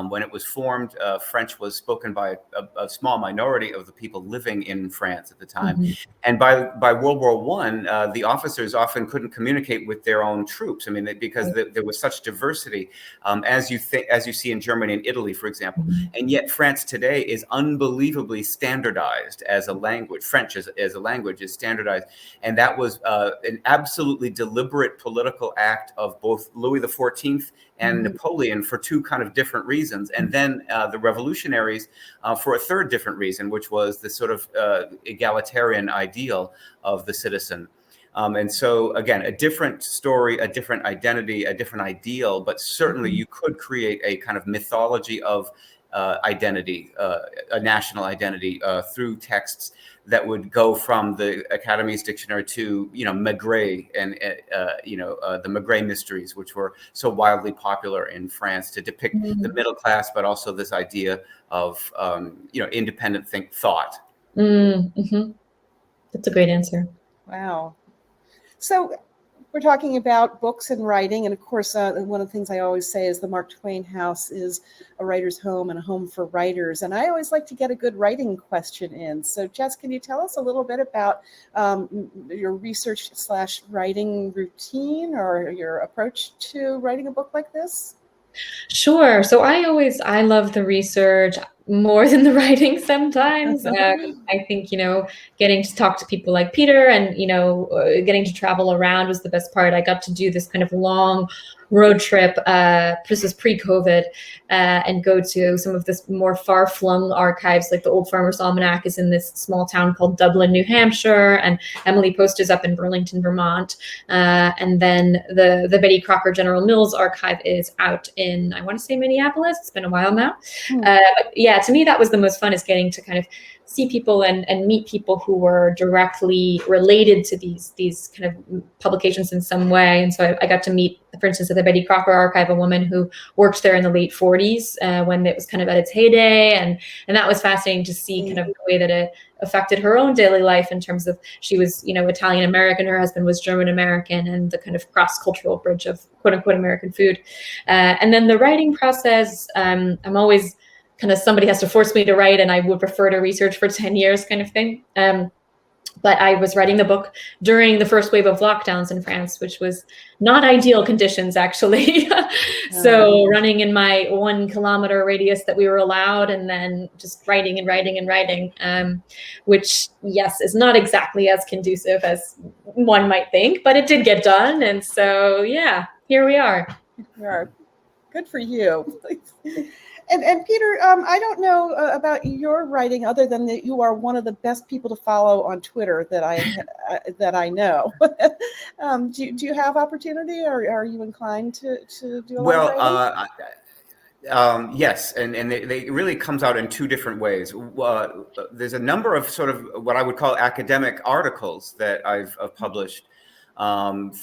When it was formed, French was spoken by a small minority of the people living in France at the time. And by World War I, the officers often couldn't communicate with their own troops. I mean, because there was such diversity, as you see in Germany and Italy, for example. And yet France today is unbelievably standardized as a language. French as a language is standardized. And that was an absolutely deliberate political act of both Louis XIV and Napoleon for two kind of different reasons. And then the revolutionaries for a third different reason, which was the sort of egalitarian ideal of the citizen. And so, again, a different story, a different identity, a different ideal, but certainly you could create a kind of mythology of identity, a national identity through texts that would go from the Academy's dictionary to, Maigret and, the Maigret mysteries, which were so wildly popular in France to depict the middle class, but also this idea of, independent thought. That's a great answer. Wow. So we're talking about books and writing. And of course, one of the things I always say is the Mark Twain House is a writer's home and a home for writers. And I always like to get a good writing question in. So Jess, can you tell us a little bit about your research/writing routine or your approach to writing a book like this? Sure. So I love the research more than the writing sometimes. I think, getting to talk to people like Peter and, getting to travel around was the best part. I got to do this kind of long road trip, this is pre-COVID, and go to some of this more far-flung archives, like the Old Farmer's Almanac is in this small town called Dublin, New Hampshire, and Emily Post is up in Burlington, Vermont. And then the Betty Crocker General Mills archive is out in, I want to say, Minneapolis. It's been a while now. But yeah, to me, that was the most fun, is getting to kind of see people and meet people who were directly related to these kind of publications in some way. And so I got to meet, for instance, at the Betty Crocker archive, a woman who worked there in the late 40s when it was kind of at its heyday. And that was fascinating to see kind of the way that it affected her own daily life in terms of, she was, Italian American, her husband was German American, and the kind of cross-cultural bridge of quote unquote American food. And then the writing process, I'm always kind of, somebody has to force me to write, and I would prefer to research for 10 years kind of thing. But I was writing the book during the first wave of lockdowns in France, which was not ideal conditions, actually. So running in my 1 kilometer radius that we were allowed, and then just writing and writing and writing, which, yes, is not exactly as conducive as one might think, but it did get done. And so, yeah, here we are. Good for you. And Peter, I don't know about your writing, other than that you are one of the best people to follow on Twitter that I know. Do you have opportunity, or are you inclined to do a lot of writing? Yes, and they really comes out in two different ways. There's a number of sort of what I would call academic articles that I've published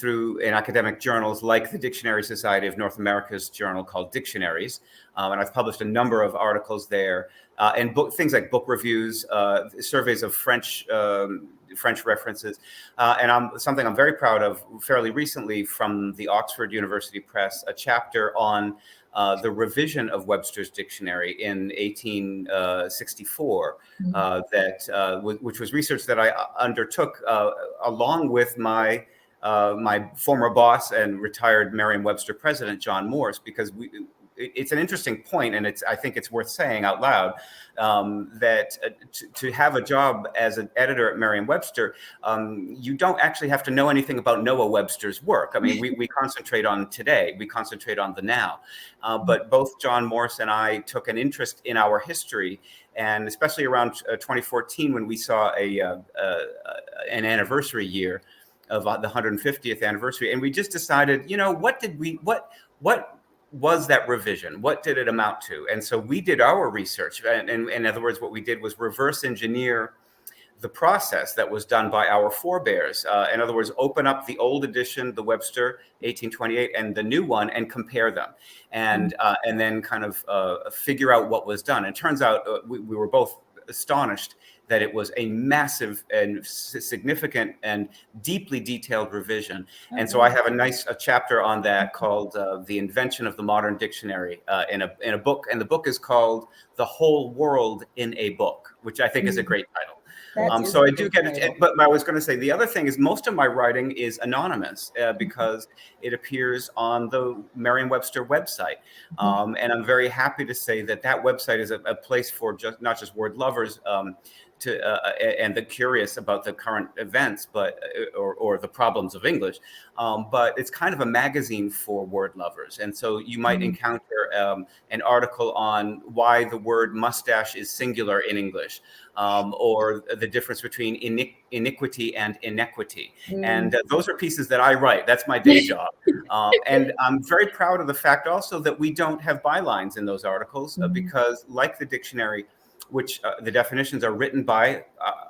through in academic journals like the Dictionary Society of North America's journal called Dictionaries. And I've published a number of articles there, and things like book reviews, surveys of French references, and something I'm very proud of fairly recently from the Oxford University Press, a chapter on the revision of Webster's dictionary in 1864, which was research that I undertook along with my former boss and retired Merriam-Webster president, John Morse, because it's an interesting point, and I think it's worth saying out loud, that to have a job as an editor at Merriam-Webster, you don't actually have to know anything about Noah Webster's work. I mean, we concentrate on today, we concentrate on the now. But both John Morse and I took an interest in our history, and especially around 2014 when we saw an anniversary year of the 150th anniversary, and we just decided, what was that revision? What did it amount to? And so we did our research, and in other words, what we did was reverse engineer the process that was done by our forebears. In other words, open up the old edition, the Webster 1828, and the new one, and compare them, and then kind of figure out what was done. And it turns out we were both astonished that it was a massive and significant and deeply detailed revision. And so I have a chapter on that called The Invention of the Modern Dictionary in a book. And the book is called The Whole World in a Book, which I think is a great title. So I do get it. But I was going to say, the other thing is most of my writing is anonymous because it appears on the Merriam-Webster website. And I'm very happy to say that website is a place for not just word lovers, and the curious about the current events, but or the problems of English, but it's kind of a magazine for word lovers. And so you might encounter an article on why the word mustache is singular in English, or the difference between iniquity and inequity. And those are pieces that I write. That's my day job. And I'm very proud of the fact also that we don't have bylines in those articles because, like the dictionary, which the definitions are written by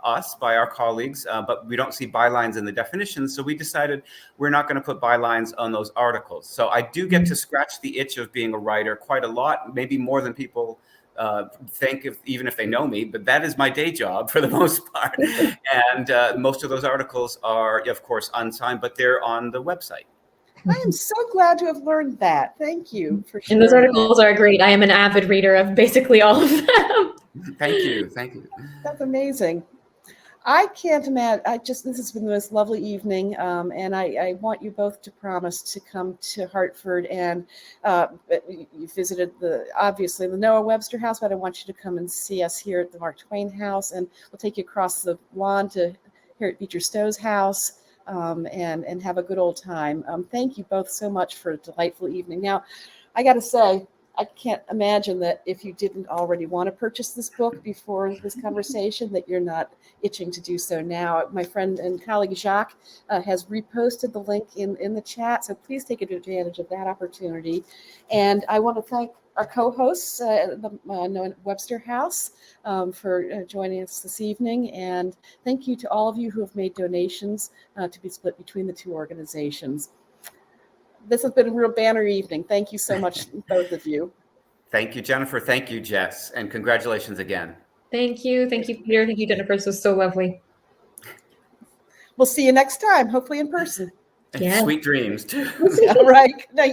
us, by our colleagues, but we don't see bylines in the definitions. So we decided we're not going to put bylines on those articles. So I do get to scratch the itch of being a writer quite a lot, maybe more than people think, even if they know me, but that is my day job for the most part. And most of those articles are, of course, unsigned, but they're on the website. I am so glad to have learned that. Thank you for sharing. And those articles are great. I am an avid reader of basically all of them. Thank you. That's amazing. I can't imagine. This has been the most lovely evening, and I want you both to promise to come to Hartford. And you visited obviously the Noah Webster House, but I want you to come and see us here at the Mark Twain House, and we'll take you across the lawn to here at Beecher Stowe's house, and have a good old time. Thank you both so much for a delightful evening. Now, I got to say, I can't imagine that if you didn't already want to purchase this book before this conversation, that you're not itching to do so now. My friend and colleague Jacques has reposted the link in the chat, so please take advantage of that opportunity. And I want to thank our co-hosts at the Noah Webster House for joining us this evening. And thank you to all of you who have made donations to be split between the two organizations. This has been a real banner evening. Thank you so much, both of you. Thank you, Jennifer. Thank you, Jess. And congratulations again. Thank you. Thank you, Peter. Thank you, Jennifer. This was so lovely. We'll see you next time, hopefully in person. Yeah. Sweet dreams, too. All right. Good night.